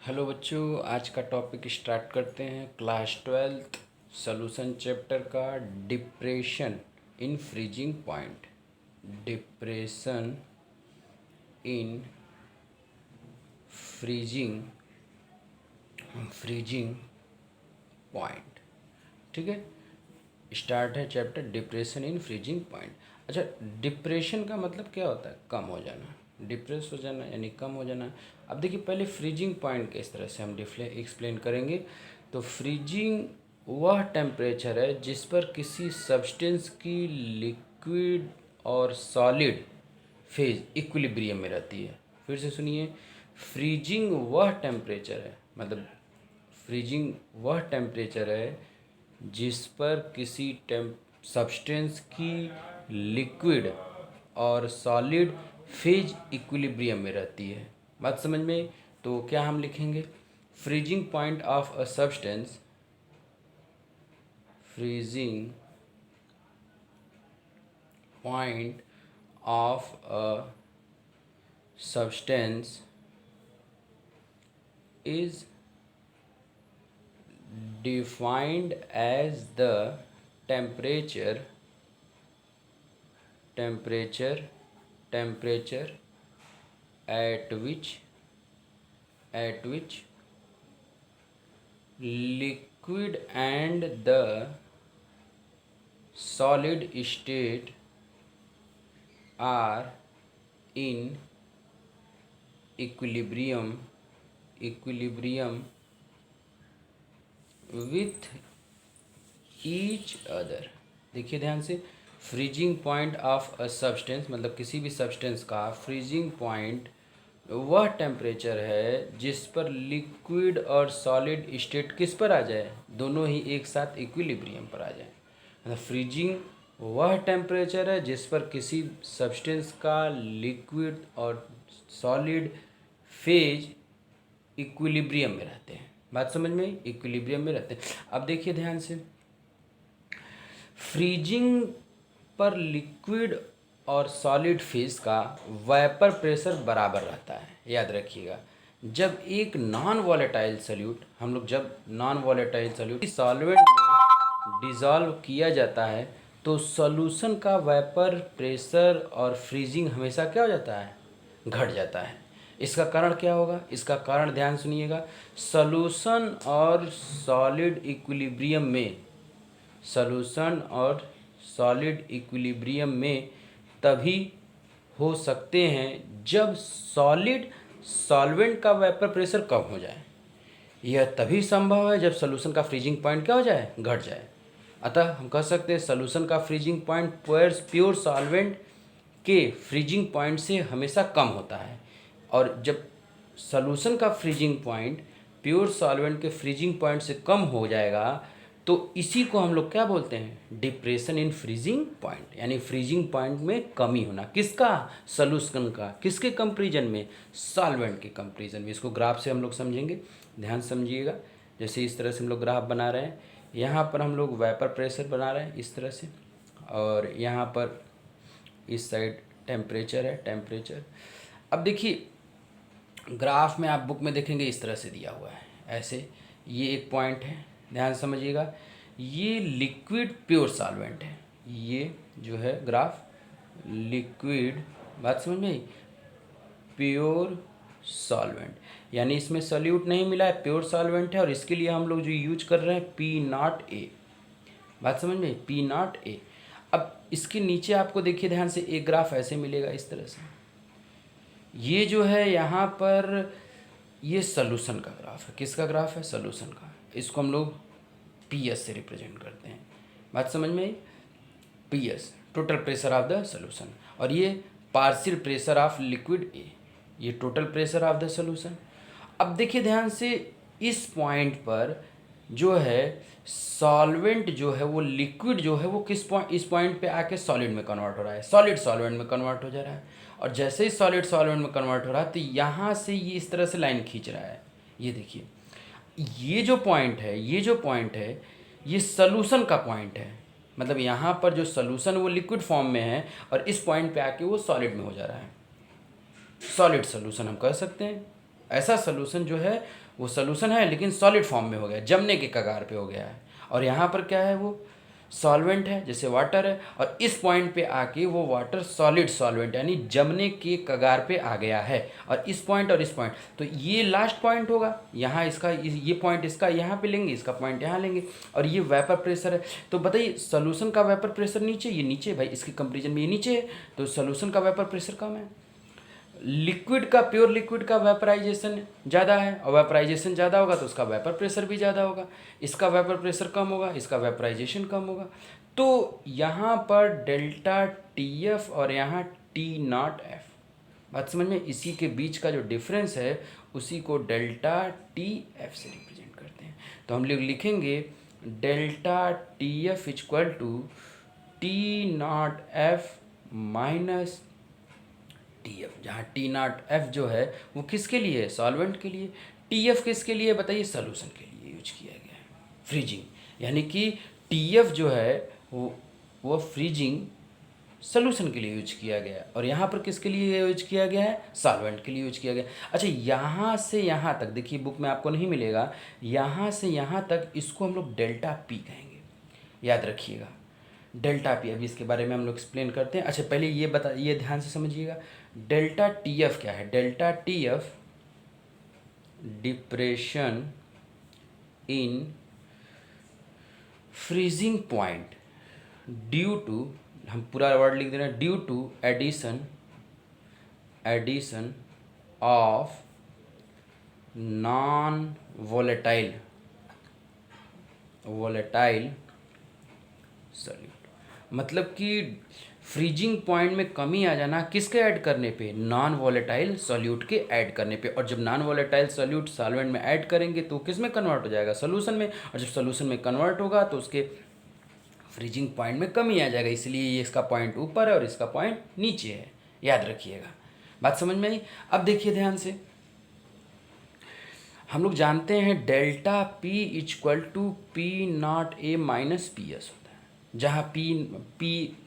Hello बच्चों, आज का टॉपिक स्टार्ट करते हैं। क्लास 12th सॉल्यूशन चैप्टर का depression in freezing point. Depression in freezing freezing point. ठीक है, स्टार्ट है chapter depression in freezing point. अच्छा, डिप्रेशन का मतलब क्या होता है? कम हो जाना, डिप्रेस हो जाना यानी कम हो जाना। अब देखिए, पहले फ्रीजिंग पॉइंट किस तरह से हम एक्सप्लेन करेंगे। तो फ्रीजिंग वह टेम्परेचर है जिस पर किसी सब्सटेंस की लिक्विड और सॉलिड फेज इक्विलिब्रियम में रहती है। फिर से सुनिए, फ्रीजिंग वह टेम्परेचर है, मतलब फ्रीजिंग वह टेम्परेचर है जिस पर किसी सब्सटेंस की लिक्विड और सॉलिड फेज इक्विलिब्रियम में रहती है। बात समझ में? तो क्या हम लिखेंगे? Freezing point of a substance, freezing point of a substance is defined as the temperature temperature temperature at which liquid and the solid state are in equilibrium with each other. देखिए ध्यान से, freezing point of a substance मतलब किसी भी substance का freezing point वह temperature है जिस पर लिक्विड और सॉलिड स्टेट किस पर आ जाए, दोनों ही एक साथ इक्विलिब्रियम पर आ जाए। मतलब फ्रीजिंग वह टेम्परेचर है जिस पर किसी सब्सटेंस का लिक्विड और सॉलिड फेज इक्विलिब्रियम में रहते हैं। बात समझ में? इक्विलिब्रियम में रहते हैं। अब देखिए ध्यान से, फ्रीजिंग पर लिक्विड और सॉलिड फेज का वेपर प्रेशर बराबर रहता है। याद रखिएगा, जब एक नॉन वॉलेटाइल सॉल्यूट सॉल्वेंट में डिज़ोल्व किया जाता है तो सॉल्यूशन का वेपर प्रेशर और फ्रीजिंग हमेशा क्या हो जाता है? घट जाता है। इसका कारण क्या होगा? इसका कारण ध्यान सुनिएगा। सॉल्यूशन और सॉलिड इक्विलिब्रियम में सॉल्यूशन और सॉलिड इक्विलिब्रियम में तभी हो सकते हैं जब सॉलिड सॉल्वेंट का वेपर प्रेशर कम हो जाए। यह तभी संभव है जब सॉल्यूशन का फ्रीजिंग पॉइंट क्या हो जाए? घट जाए। अतः हम कह सकते हैं सॉल्यूशन का फ्रीजिंग पॉइंट प्योर सॉल्वेंट के फ्रीजिंग पॉइंट से हमेशा कम होता है। और जब सॉल्यूशन का फ्रीजिंग पॉइंट प्योर सॉल्वेंट के फ्रीजिंग पॉइंट से कम हो जाएगा तो इसी को हम लोग क्या बोलते हैं? डिप्रेशन इन फ्रीजिंग पॉइंट, यानी फ्रीजिंग पॉइंट में कमी होना। किसका? सॉल्यूशन का। किसके कंपेरिजन में? सॉल्वेंट के कंपेरिजन में। इसको ग्राफ से हम लोग समझेंगे, ध्यान समझिएगा। जैसे इस तरह से हम लोग ग्राफ बना रहे हैं, यहाँ पर हम लोग वेपर प्रेशर बना रहे हैं इस तरह से, और यहाँ पर इस साइड टेम्परेचर है, टेम्परेचर। अब देखिए ग्राफ में आप बुक में देखेंगे इस तरह से दिया हुआ है, ऐसे। ये एक पॉइंट है, ध्यान समझिएगा। ये लिक्विड प्योर सॉल्वेंट है, ये जो है ग्राफ लिक्विड, बात समझ में आई? प्योर सॉल्वेंट, यानी इसमें सॉल्यूट नहीं मिला है, प्योर सॉल्वेंट है। और इसके लिए हम लोग जो यूज कर रहे हैं P0A, बात समझ में? P0A। अब इसके नीचे आपको देखिए ध्यान से, एक ग्राफ ऐसे मिलेगा इस तरह से। ये जो है यहाँ पर, ये सॉल्यूशन का ग्राफ है। किसका ग्राफ है? सॉल्यूशन का। इसको हम लोग PS से रिप्रेजेंट करते हैं। बात समझ में आई? PS total pressure of the solution, और ये partial pressure of liquid A, ये total pressure of the solution. अब देखिए ध्यान से, इस पॉइंट पर जो है सॉल्वेंट जो है वो लिक्विड जो है वो इस पॉइंट पे आके सॉलिड में कन्वर्ट हो रहा है, सॉलिड सॉल्वेंट में कन्वर्ट हो जा रहा है। और जैसे ही सॉलिड सॉल्वेंट में कन्वर्ट हो रहा है तो यहाँ से ये इस तरह से लाइन खींच रहा है। ये देखिए, ये जो पॉइंट है ये सॉल्यूशन का पॉइंट है। मतलब यहाँ पर जो सॉल्यूशन वो लिक्विड फॉर्म में है और इस पॉइंट पे आके वो सॉलिड में हो जा रहा है। सॉलिड सॉल्यूशन हम कह सकते हैं। ऐसा सोल्यूशन जो है वो सोल्यूशन है लेकिन सॉलिड फॉर्म में हो गया, जमने के कगार पे हो गया है। और यहाँ पर क्या है, वो सॉल्वेंट है जैसे वाटर है, और इस पॉइंट पे आके वो वाटर सॉलिड सॉल्वेंट यानी जमने के कगार पे आ गया है। और इस पॉइंट और इस पॉइंट, तो ये लास्ट पॉइंट होगा, यहाँ इसका ये पॉइंट इसका यहाँ पे लेंगे, इसका पॉइंट यहाँ लेंगे, और ये वेपर प्रेशर है। तो बताइए सोल्यूशन का वेपर प्रेशर नीचे, ये नीचे भाई, इसके कंपेरिजन में ये नीचे है, तो सोल्यूशन का वेपर प्रेशर कम है। लिक्विड का, प्योर लिक्विड का वेपराइजेशन ज़्यादा है, और वेपराइजेशन ज़्यादा होगा तो उसका वेपर प्रेशर भी ज़्यादा होगा, इसका वेपर प्रेशर कम होगा, इसका वेपराइजेशन कम होगा। तो यहाँ पर डेल्टा टी एफ और यहाँ टी नॉट एफ, बात समझ में, इसी के बीच का जो डिफरेंस है उसी को डेल्टा टी एफ से रिप्रेजेंट करते हैं। तो हम लोग लिखेंगे delta T F equal to T not F minus T F, जहाँ टी नॉट एफ जो है वो किसके लिए है, सॉल्वेंट के लिए। टी एफ किसके लिए बताइए, सॉल्यूशन के लिए यूज किया गया है, फ्रीजिंग, यानी कि टी एफ जो है वो फ्रीजिंग सॉल्यूशन के लिए यूज किया गया है, और यहाँ पर किसके लिए यूज किया गया है, सॉल्वेंट के लिए यूज किया गया। अच्छा, यहाँ से यहाँ तक देखिए, बुक में आपको नहीं मिलेगा, यहाँ से यहाँ तक इसको हम लोग डेल्टा पी कहेंगे, याद रखिएगा डेल्टा पी। अभी इसके बारे में हम लोग एक्सप्लेन करते हैं। अच्छा, पहले ये ध्यान से समझिएगा, डेल्टा टी एफ क्या है। Delta T F depression in freezing point due to, हम पूरा वर्ड लिख दे रहे हैं, due to addition of non volatile solute. मतलब कि फ्रीजिंग पॉइंट में कमी आ जाना किसके ऐड करने पे, नॉन वोलेटाइल सॉल्यूट के ऐड करने पे। और जब नॉन वोलेटाइल सॉल्यूट सॉल्वेंट में ऐड करेंगे तो किस में कन्वर्ट हो जाएगा, सोल्यूशन में, और जब सोल्यूशन में कन्वर्ट होगा तो उसके फ्रीजिंग पॉइंट में कमी आ जाएगा, इसलिए ये इसका पॉइंट ऊपर है और इसका पॉइंट नीचे है, याद रखिएगा। बात समझ में आई। अब देखिए ध्यान से, हम लोग जानते हैं delta P equal to P not A minus P S होता है, जहाँ पी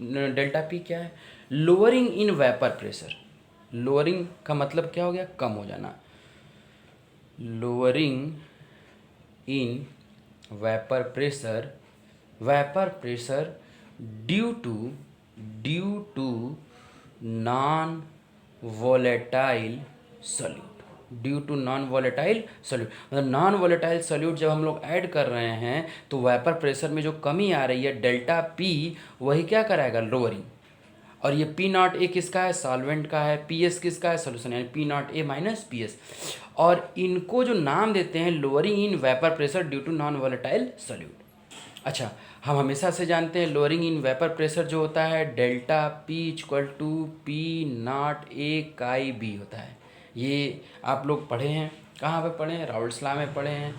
डेल्टा पी क्या है, lowering in vapour pressure. Lowering का मतलब क्या हो गया, कम हो जाना, lowering in vapour pressure due to non volatile solute, due to non volatile solute. मतलब नॉन वोलेटाइल सॉल्यूट जब हम लोग ऐड कर रहे हैं तो वेपर प्रेशर में जो कमी आ रही है डेल्टा पी, वही क्या कराएगा, लोअरिंग। और ये पी नॉट ए किसका है, सॉल्वेंट का है, पी एस किसका है, सॉल्यूशन, यानी P not A minus P S. और इनको जो नाम देते हैं lowering in vapour pressure due to non volatile solute. अच्छा, हम हमेशा से जानते हैं लोअरिंग इन वेपर प्रेशर जो होता है delta P equal to P not A chi B होता है। ये आप लोग पढ़े हैं, कहाँ पे पढ़े हैं, राउल्ट्स लॉ में पढ़े हैं।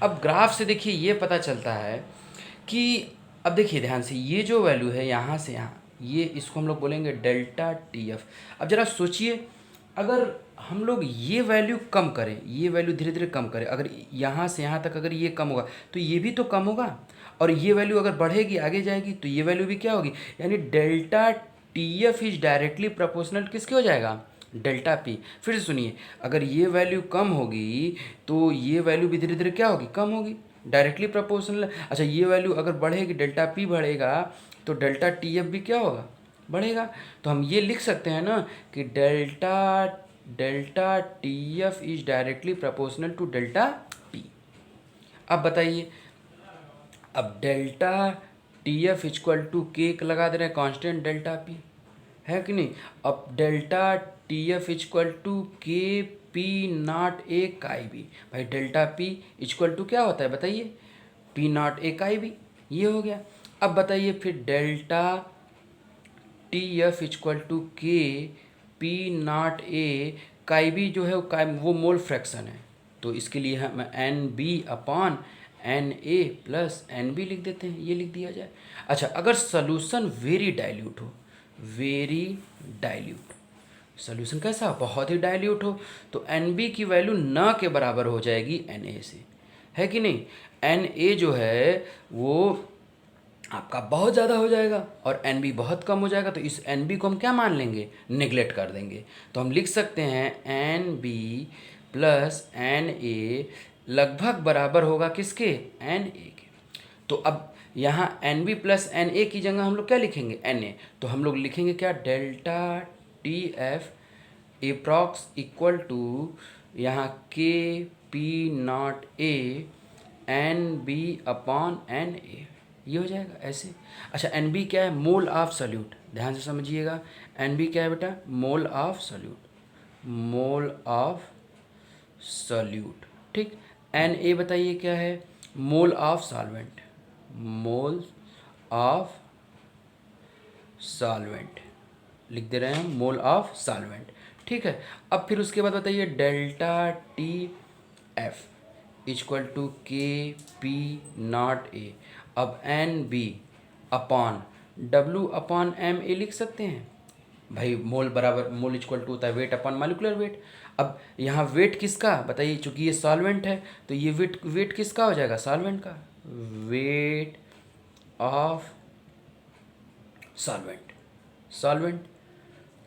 अब ग्राफ से देखिए ये पता चलता है कि, अब देखिए ध्यान से, ये जो वैल्यू है यहाँ से यहाँ, ये इसको हम लोग बोलेंगे डेल्टा टी एफ। अब ज़रा सोचिए, अगर हम लोग ये वैल्यू कम करें, ये वैल्यू धीरे धीरे कम करें, अगर यहाँ से यहाँ तक अगर ये कम होगा तो ये भी तो कम होगा, और ये वैल्यू अगर बढ़ेगी आगे जाएगी तो ये वैल्यू भी क्या होगी, यानी delta T F is directly proportional किसके हो जाएगा, डेल्टा पी। फिर से सुनिए, अगर ये वैल्यू कम होगी तो ये वैल्यू भी धीरे धीरे क्या होगी, कम होगी, डायरेक्टली प्रोपोर्शनल। अच्छा, ये वैल्यू अगर बढ़ेगी, डेल्टा पी बढ़ेगा तो डेल्टा टी एफ भी क्या होगा, बढ़ेगा। तो हम ये लिख सकते हैं ना कि delta T F is directly proportional to delta P. अब बताइए, अब delta T F equal to K लगा दे रहे हैं कांस्टेंट डेल्टा पी, है कि नहीं। अब delta T F equal to K P not A chi B, भाई डेल्टा पी इक्वल टू क्या होता है बताइए, P not A chi B, ये हो गया। अब बताइए फिर delta T F equal to K P not A chi B जो है वो मोल फ्रैक्शन है, तो इसके लिए हम N B upon N A plus N B लिख देते हैं, ये लिख दिया जाए। अच्छा, अगर सोल्यूशन वेरी डाइल्यूट हो, वेरी डाइल्यूट, सोल्यूशन कैसा, बहुत ही डाइल्यूट हो, तो एन बी की वैल्यू न के बराबर हो जाएगी एन ए से, है कि नहीं। एन ए जो है वो आपका बहुत ज़्यादा हो जाएगा और एन बी बहुत कम हो जाएगा, तो इस एन बी को हम क्या मान लेंगे, नेगलेक्ट कर देंगे। तो हम लिख सकते हैं N B plus N A लगभग बराबर होगा किसके, एन ए के। तो अब यहाँ N B plus N A की जगह हम लोग क्या लिखेंगे, एन ए। तो हम लोग लिखेंगे क्या, delta T F approx equal to यहाँ K P not A N B upon N A, ये हो जाएगा ऐसे। अच्छा एन बी क्या है, मोल ऑफ सॉल्यूट, ध्यान से समझिएगा। एन बी क्या है बेटा, मोल of solute, mole of solute, ठीक। एन ए बताइए क्या है, mole of solvent, mole of solvent लिख दे रहे हैं, मोल ऑफ सॉल्वेंट, ठीक है। अब फिर उसके बाद बताइए delta T F equal to K P not A. अब N B upon W upon M A लिख सकते हैं भाई, मोल बराबर, मोल इक्वल टू होता है वेट अपॉन मॉलिक्यूलर वेट। अब यहाँ वेट किसका बताइए, चूंकि ये सॉल्वेंट है तो ये वेट किसका हो जाएगा, सॉल्वेंट का, वेट ऑफ सॉल्वेंट, सॉल्वेंट।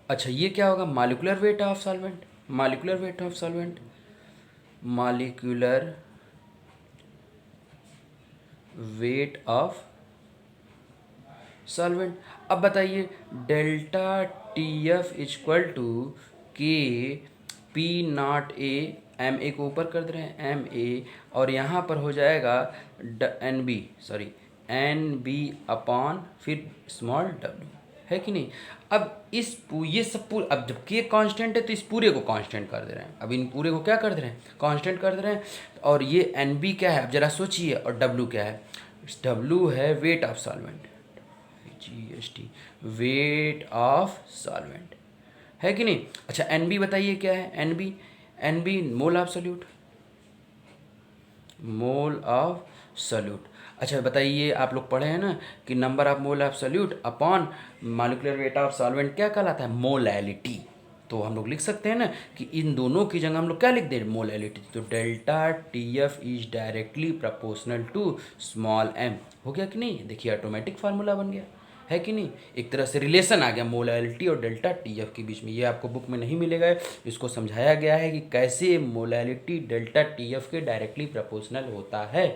अच्छा ये क्या होगा, molecular weight of solvent, molecular weight of solvent, molecular weight of solvent. अब बताइए delta T F equal to K P not A, M A को ऊपर कर दे रहे हैं, एम ए, और यहाँ पर हो जाएगा N B, sorry N B upon फिर स्मॉल डब्ल्यू, है कि नहीं। अब ये सब पूरे, अब जब के कांस्टेंट है तो इस पूरे को कांस्टेंट कर दे रहे हैं, अब इन पूरे को क्या कर दे रहे हैं, कांस्टेंट कर दे रहे हैं। और ये एन बी क्या है, अब जरा सोचिए, और डब्ल्यू क्या है, डब्ल्यू है weight of solvent, GST, weight of solvent, है कि नहीं। अच्छा एन बी बताइए क्या है, N B, N B mole of solute, mole of solute. अच्छा बताइए, आप लोग पढ़े हैं ना कि number of mole of solute upon molecular weight of solvent क्या कहलाता है, मोलैलिटी। तो हम लोग लिख सकते हैं ना कि इन दोनों की जगह हम लोग क्या लिख दें, मोलैलिटी। तो delta T F is directly proportional to small M, हो गया कि नहीं, देखिए ऑटोमेटिक फार्मूला बन गया, है कि नहीं। एक तरह से रिलेशन आ गया मोलैलिटी और डेल्टा टी एफ के बीच में। ये आपको बुक में नहीं मिलेगा, इसको समझाया गया है कि कैसे मोलैलिटी डेल्टा टी एफ के डायरेक्टली प्रोपोर्शनल होता है।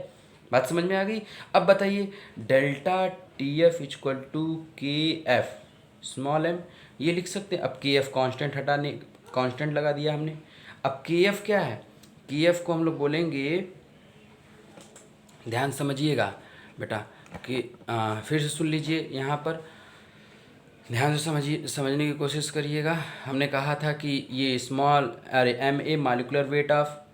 बात समझ में आ गई। अब बताइए delta T F equal to K F small M, ये लिख सकते हैं। अब के एफ कॉन्स्टेंट हटाने, कॉन्स्टेंट लगा दिया हमने। अब के एफ क्या है, के एफ को हम लोग बोलेंगे, ध्यान समझिएगा बेटा कि फिर से सुन लीजिए, यहाँ पर ध्यान से समझिए, समझने की कोशिश करिएगा। हमने कहा था कि ये स्मॉल, अरे M A molecular weight of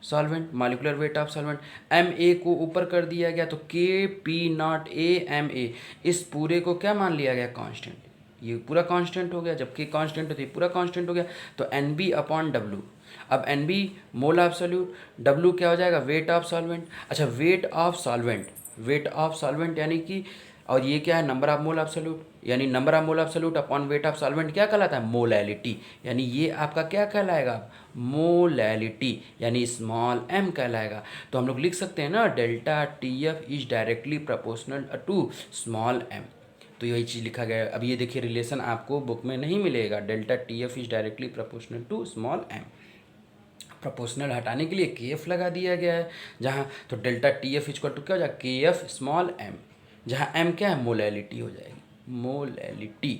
solvent, molecular weight of solvent, M A को ऊपर कर दिया गया तो K P not A M A, इस पूरे को क्या मान लिया गया, कांस्टेंट, ये पूरा कांस्टेंट हो गया। जब के कांस्टेंट होती है पूरा कांस्टेंट हो गया। तो एन बी अपॉन डब्ल्यू, अब N B mole of solute, W क्या हो जाएगा, वेट ऑफ सॉल्वेंट। अच्छा weight of solvent, weight of solvent यानी कि, और ये क्या है, number of mole of solute, यानी number of mole of solute upon weight of solvent क्या कहलाता है, मोलैलिटी। यानी ये आपका क्या कहलाएगा, मोलैलिटी, यानी स्मॉल एम कहलाएगा। तो हम लोग लिख सकते हैं ना delta T F is directly proportional to small M. तो यही चीज़ लिखा गया है। अब ये देखिए रिलेशन आपको बुक में नहीं मिलेगा, delta T F is directly proportional to small M. Proportional हटाने के लिए के एफ लगा दिया गया है जहाँ, तो delta T F equal to क्या हो जाएगा, के एफ स्मॉल एम, जहाँ एम क्या है, मोलैलिटी हो जाएगी, मोलैलिटी,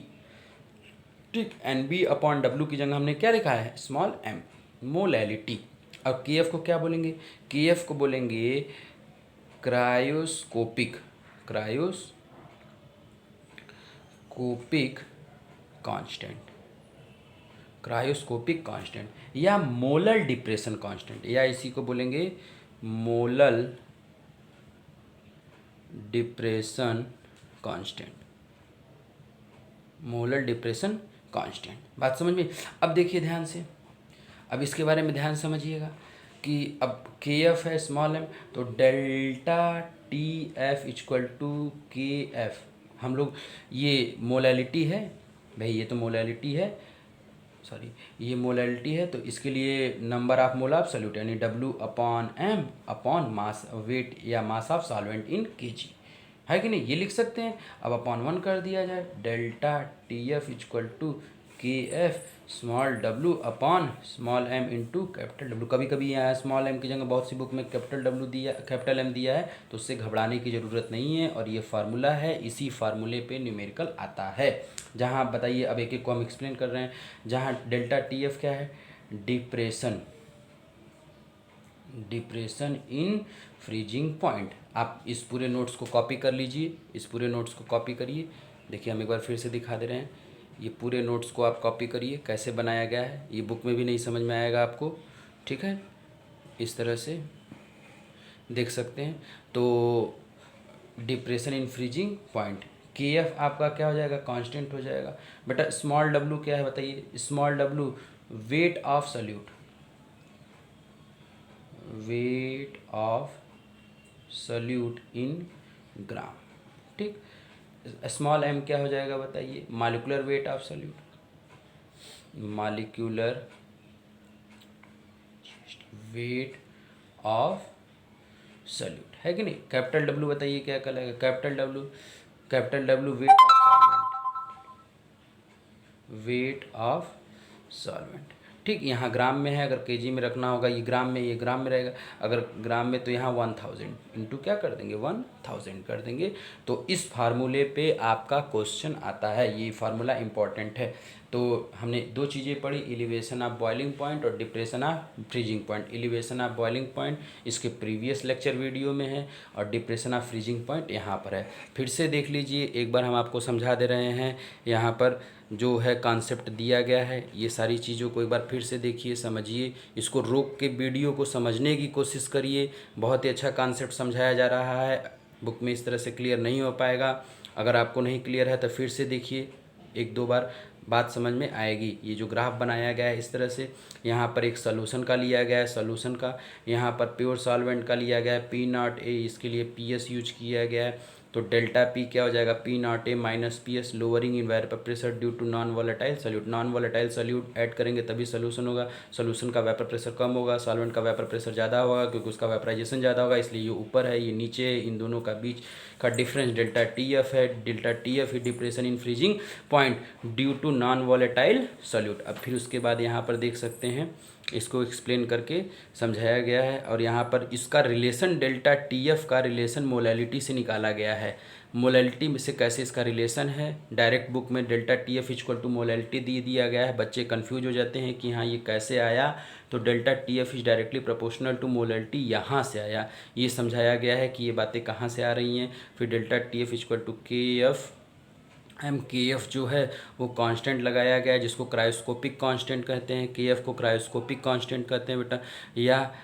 ठीक। एन बी अपॉन डब्ल्यू की जगह हमने क्या लिखा है, स्मॉल एम, मोलैलिटी। अब के एफ को क्या बोलेंगे, के एफ को बोलेंगे cryoscopic, cryoscopic constant, cryoscopic constant या मोलर डिप्रेशन कांस्टेंट, या इसी को बोलेंगे molar depression constant, molar depression constant. बात समझ में। अब देखिए ध्यान से, अब इसके बारे में ध्यान समझिएगा कि अब के एफ है स्मॉल एम, तो delta T F equal to K F, हम लोग ये मोलैलिटी है भाई, ये तो मोलैलिटी है, सॉरी ये मोलैलिटी है, तो इसके लिए number of mole of solute यानी W upon M upon mass weight या mass of solvent in KG, है कि नहीं, ये लिख सकते हैं। अब अपॉन 1 कर दिया जाए, delta T F equal to K F small W upon small M into capital W. कभी कभी यहाँ स्मॉल एम की जगह बहुत सी बुक में कैपिटल डब्लू दिया, कैपिटल एम दिया है, तो उससे घबराने की ज़रूरत नहीं है। और ये फार्मूला है, इसी फार्मूले पे न्यूमेरिकल आता है। जहाँ आप बताइए, अब एक एक को हम एक्सप्लेन कर रहे हैं। जहाँ डेल्टा टी एफ क्या है, depression, depression in freezing point. आप इस पूरे नोट्स को कॉपी कर लीजिए, इस पूरे नोट्स को कॉपी करिए। देखिए हम एक बार फिर से दिखा दे रहे हैं, ये पूरे नोट्स को आप कॉपी करिए, कैसे बनाया गया है। ये बुक में भी नहीं समझ में आएगा आपको, ठीक है। इस तरह से देख सकते हैं। तो डिप्रेशन इन फ्रीजिंग पॉइंट, के एफ आपका क्या हो जाएगा, कांस्टेंट हो जाएगा। बेटा स्मॉल डब्लू क्या है बताइए, small W weight of solute, weight of solute in gram, ठीक। स्मॉल एम क्या हो जाएगा बताइए, molecular weight of solute, molecular weight of solute, है कि नहीं। कैपिटल डब्लू बताइए क्या कहलाएगा, capital W, capital W weight of solvent, weight of solvent, ठीक। यहाँ ग्राम में है, अगर केजी में रखना होगा ये ग्राम में, ये ग्राम में रहेगा। अगर ग्राम में तो यहाँ 1000 इंटू क्या कर देंगे, 1000 कर देंगे। तो इस फार्मूले पे आपका क्वेश्चन आता है, ये फार्मूला इम्पॉर्टेंट है। तो हमने दो चीज़ें पढ़ी, एलिवेशन ऑफ बॉइलिंग पॉइंट और depression of freezing point. Elevation of boiling point इसके प्रीवियस लेक्चर वीडियो में है, और डिप्रेशन ऑफ फ्रीजिंग पॉइंट यहाँ पर है। फिर से देख लीजिए, एक बार हम आपको समझा दे रहे हैं। यहाँ पर जो है कॉन्सेप्ट दिया गया है, ये सारी चीज़ों को एक बार फिर से देखिए, समझिए, इसको रोक के वीडियो को समझने की कोशिश करिए। बहुत ही अच्छा कॉन्सेप्ट समझाया जा रहा है, बुक में इस तरह से क्लियर नहीं हो पाएगा। अगर आपको नहीं क्लियर है तो फिर से देखिए, एक दो बार बात समझ में आएगी। ये जो ग्राफ बनाया गया है इस तरह से, यहाँ पर एक सोल्यूशन का लिया गया है, सोल्यूशन का, यहाँ पर प्योर सॉल्वेंट का लिया गया है, पी नॉट ए, इसके लिए पी एस यूज किया गया है। तो डेल्टा पी क्या हो जाएगा, P not A minus P S, lowering in vapour pressure due to non volatile solute. Non volatile solute add करेंगे तभी सोल्यूशन होगा, सोल्यूशन का वेपर प्रेशर कम होगा, सॉल्वेंट का वेपर प्रेशर ज़्यादा होगा, क्योंकि उसका वेपराइजेशन ज़्यादा होगा, इसलिए ये ऊपर है, ये नीचे है। इन दोनों का बीच का डिफरेंस डेल्टा टी एफ है। डेल्टा टी एफ ही depression in freezing point due to non volatile solute. अब फिर उसके बाद यहाँ पर देख सकते हैं, इसको एक्सप्लेन करके समझाया गया है। और यहाँ पर इसका रिलेशन, डेल्टा टी एफ का रिलेशन मोलैलिटी से निकाला गया है। मोलैलिटी में से कैसे इसका रिलेशन है, डायरेक्ट बुक में delta T F equal to molality दे दिया गया है। बच्चे कंफ्यूज हो जाते हैं कि हाँ ये कैसे आया, तो delta T F is directly proportional to molality, यहाँ से आया। ये समझाया गया है कि ये बातें कहाँ से आ रही हैं। फिर delta T F equal to K F M, K F जो है वो कांस्टेंट लगाया गया है, जिसको क्रायोस्कोपिक कांस्टेंट कहते हैं। के एफ को क्रायोस्कोपिक कांस्टेंट कहते हैं बेटा, या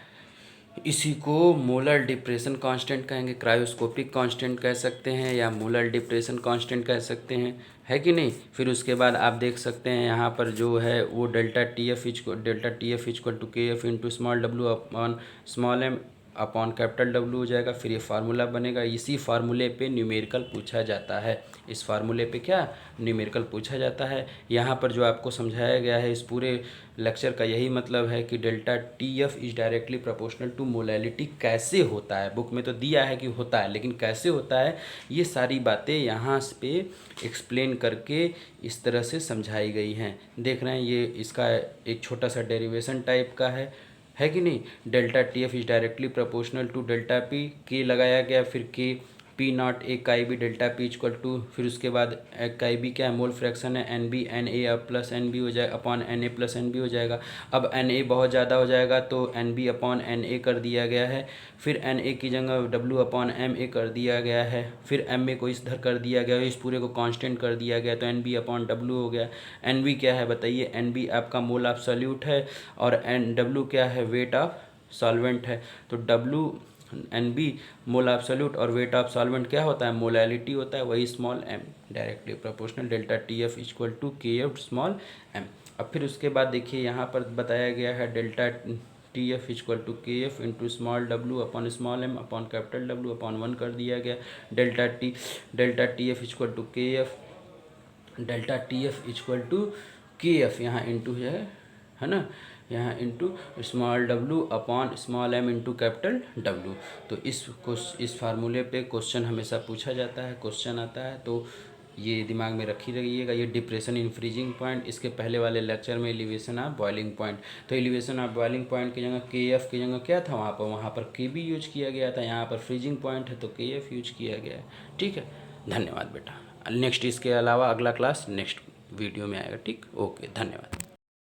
इसी को मोलर डिप्रेशन कांस्टेंट कहेंगे, क्रायोस्कोपिक कांस्टेंट कह सकते हैं, या मोलर डिप्रेशन कांस्टेंट कह सकते हैं, है कि नहीं। फिर उसके बाद आप देख सकते हैं यहाँ पर जो है वो delta T F equal to K F into small W upon small M upon capital W हो जाएगा। फिर ये फार्मूला बनेगा, इसी फार्मूले पे न्यूमेरिकल पूछा जाता है। इस फार्मूले पे क्या न्यूमेरिकल पूछा जाता है। यहाँ पर जो आपको समझाया गया है इस पूरे लेक्चर का यही मतलब है कि delta T F is directly proportional to molality कैसे होता है। बुक में तो दिया है कि होता है, लेकिन कैसे होता है ये सारी बातें यहाँ पे एक्सप्लेन करके इस तरह से समझाई गई हैं। देख रहे हैं, ये इसका एक छोटा सा डेरिवेशन टाइप का है कि नहीं। Delta T F is directly proportional to delta P, K लगाया गया, फिर K P not A chi B delta P equal to, फिर उसके बाद काई बी क्या है, मोल फ्रैक्शन है, एन बी एन ए अब प्लस एन बी हो जाएगा upon N A plus N B हो जाएगा। अब एन ए बहुत ज़्यादा हो जाएगा तो N B upon N A कर दिया गया है। फिर एन ए की जगह डब्ल्यू अपॉन एम ए कर दिया गया है। फिर एम ए को इस धर कर दिया गया है, इस पूरे को कांस्टेंट कर दिया गया, तो एन बी अपॉन डब्ल्यू हो गया। एन बी क्या है बताइए, एन बी आपका मोल ऑफ सॉल्यूट है, और एन डब्ल्यू क्या है, वेट ऑफ सॉल्वेंट है। तो W N B mole absolute और वेट ऑफ सॉल्वेंट क्या होता है, मोलैलिटी होता है, वही small m directly proportional delta T F equal to K F small m. अब फिर उसके बाद देखिए यहाँ पर बताया गया है delta T F equal to K F into small W upon small M upon capital W upon 1 कर दिया गया। Delta T F equal to K F, delta T F equal to K F यहाँ into है ना, यहाँ into small W upon small M into capital W. तो इस फार्मूले पे क्वेश्चन हमेशा पूछा जाता है, क्वेश्चन आता है। तो ये दिमाग में रखी रहिएगा। ये डिप्रेशन इन फ्रीजिंग पॉइंट, इसके पहले वाले लेक्चर में एलिवेशन ऑफ बॉइलिंग पॉइंट, तो एलिवेशन ऑफ बॉइलिंग पॉइंट की जगह KF की जगह क्या था वहाँ पर KB यूज किया गया था। यहाँ पर फ्रीजिंग पॉइंट है तो KF यूज किया गया है। ठीक है, धन्यवाद बेटा। नेक्स्ट इसके अलावा अगला क्लास नेक्स्ट वीडियो में आएगा। ठीक, ओके, धन्यवाद।